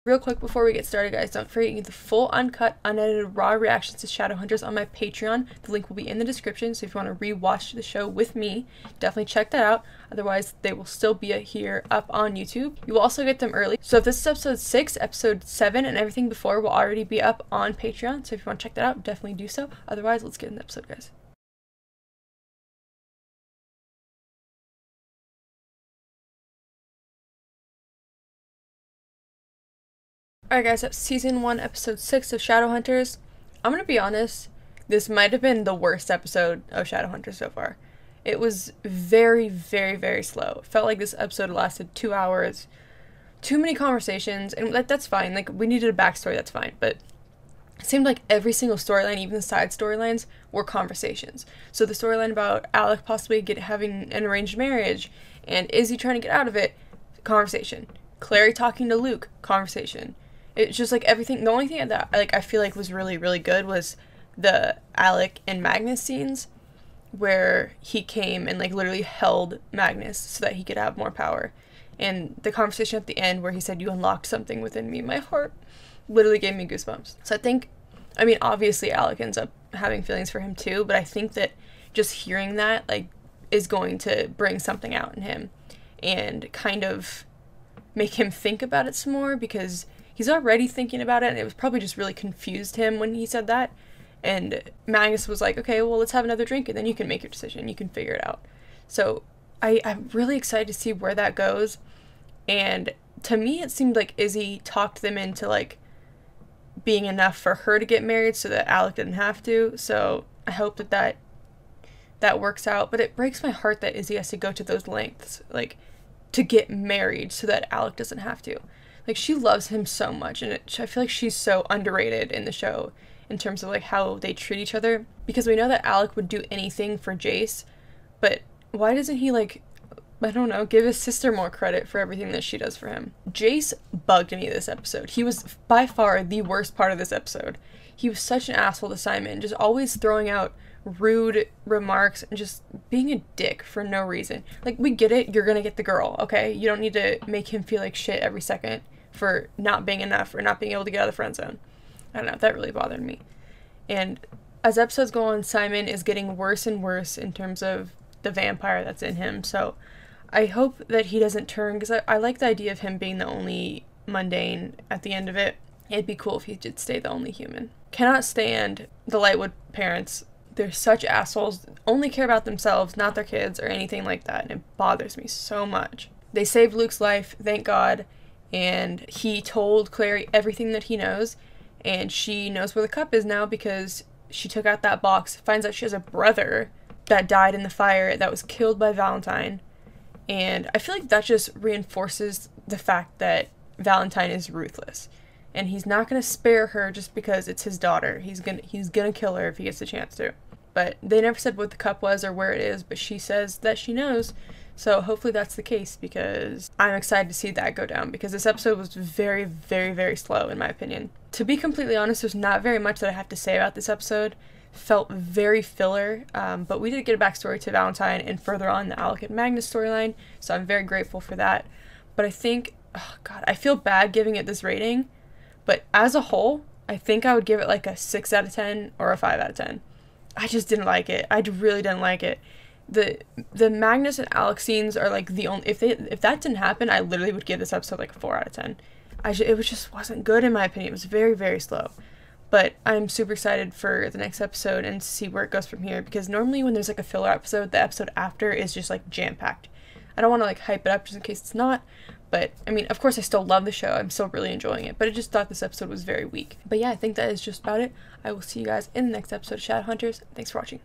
Real quick before we get started, guys, don't forget you get the full uncut, unedited, raw reactions to Shadowhunters on my Patreon. The link will be in the description, so if you want to re-watch the show with me, definitely check that out. Otherwise, they will still be here up on YouTube. You will also get them early. So if this is episode 6, episode 7, and everything before will already be up on Patreon, so if you want to check that out, definitely do so. Otherwise, let's get in the episode, guys. Alright guys, that's season 1, episode 6 of Shadowhunters. I'm gonna be honest, this might have been the worst episode of Shadowhunters so far. It was very, very, very slow. It felt like this episode lasted 2 hours. Too many conversations, and that's fine. Like, we needed a backstory, that's fine. But it seemed like every single storyline, even the side storylines, were conversations. So the storyline about Alec possibly having an arranged marriage, and Izzy trying to get out of it, conversation. Clary talking to Luke, conversation. It's just like everything. The only thing that I feel like was really, really good was the Alec and Magnus scenes where he came and like literally held Magnus so that he could have more power. And the conversation at the end where he said, "You unlocked something within me," my heart literally gave me goosebumps. So I mean, obviously Alec ends up having feelings for him too, but I think that just hearing that like is going to bring something out in him and kind of make him think about it some more, because he's already thinking about it, and it was probably just really confused him when he said that. And Magnus was like, okay, well, let's have another drink, and then you can make your decision. You can figure it out. So I'm really excited to see where that goes. And to me, it seemed like Izzy talked them into, like, being enough for her to get married so that Alec didn't have to. So I hope that works out. But it breaks my heart that Izzy has to go to those lengths, like, to get married so that Alec doesn't have to. Like, she loves him so much, and I feel like she's so underrated in the show in terms of, like, how they treat each other. Because we know that Alec would do anything for Jace, but why doesn't he, like, I don't know, give his sister more credit for everything that she does for him? Jace bugged me this episode. He was by far the worst part of this episode. He was such an asshole to Simon, just always throwing out rude remarks and just being a dick for no reason. Like, we get it, you're gonna get the girl, okay? You don't need to make him feel like shit every second for not being enough or not being able to get out of the friend zone. I don't know, that really bothered me. And as episodes go on, Simon is getting worse and worse in terms of the vampire that's in him. So I hope that he doesn't turn, because I like the idea of him being the only mundane at the end of it. It'd be cool if he did stay the only human. Cannot stand the Lightwood parents. They're such assholes, only care about themselves, not their kids or anything like that, and it bothers me so much. They saved Luke's life, thank God, and he told Clary everything that he knows, and she knows where the cup is now because she took out that box, finds out she has a brother that died in the fire that was killed by Valentine, and I feel like that just reinforces the fact that Valentine is ruthless, and he's not going to spare her just because it's his daughter. He's gonna kill her if he gets the chance to. But they never said what the cup was or where it is, but she says that she knows. So hopefully that's the case, because I'm excited to see that go down, because this episode was very, very, very slow in my opinion. To be completely honest, there's not very much that I have to say about this episode. Felt very filler, but we did get a backstory to Valentine and further on the Alec and Magnus storyline, so I'm very grateful for that. But I think, oh god, I feel bad giving it this rating, but as a whole, I think I would give it like a 6 out of 10 or a 5 out of 10. I just didn't like it. I really didn't like it. The Magnus and Alex scenes are like the only, if that didn't happen, I literally would give this episode like a 4 out of 10. It just wasn't good in my opinion. It was very, very slow. But I'm super excited for the next episode and see where it goes from here, because normally when there's like a filler episode, the episode after is just like jam-packed. I don't want to like hype it up just in case it's not, but I mean, of course I still love the show. I'm still really enjoying it, but I just thought this episode was very weak. But yeah, I think that is just about it. I will see you guys in the next episode of Shadowhunters. Thanks for watching.